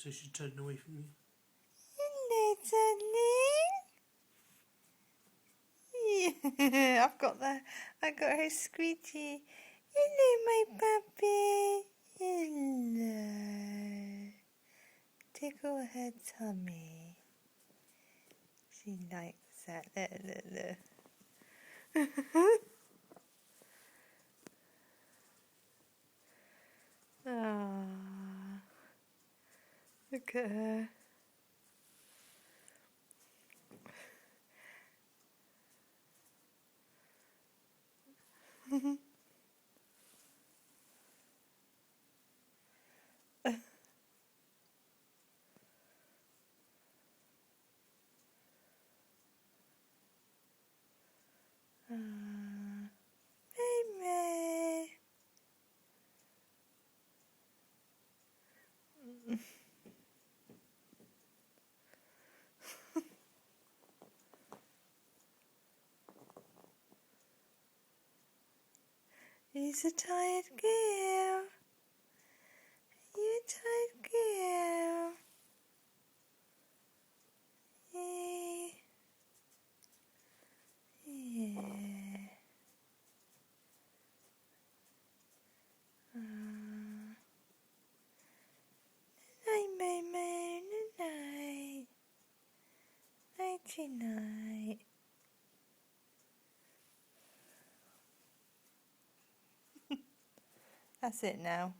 so she's turning away from you. Hello, darling. Yeah, I got her squeegee. Hello, my puppy. Hello. Tickle her tummy. She likes that. Look. Ah, look at her. Mimi. He's a tired girl. You a tired girl. Yeah. Night, Momo. Night. Nighty night. That's it now.